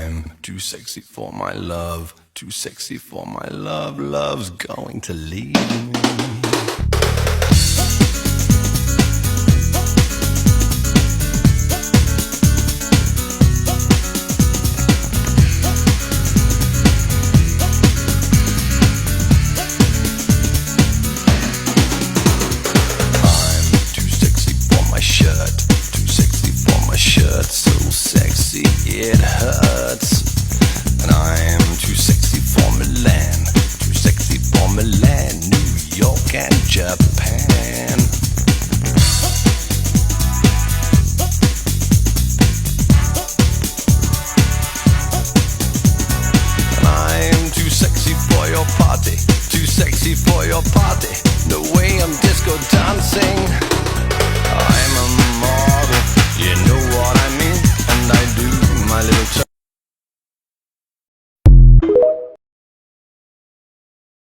I'm too sexy for my love, too sexy for my love, love's going to leave me. So sexy it hurts, and I'm too sexy for Milan, too sexy for Milan, New York and Japan. And I'm too sexy for your party, too sexy for your party. No way I'm disco dancing. I'm a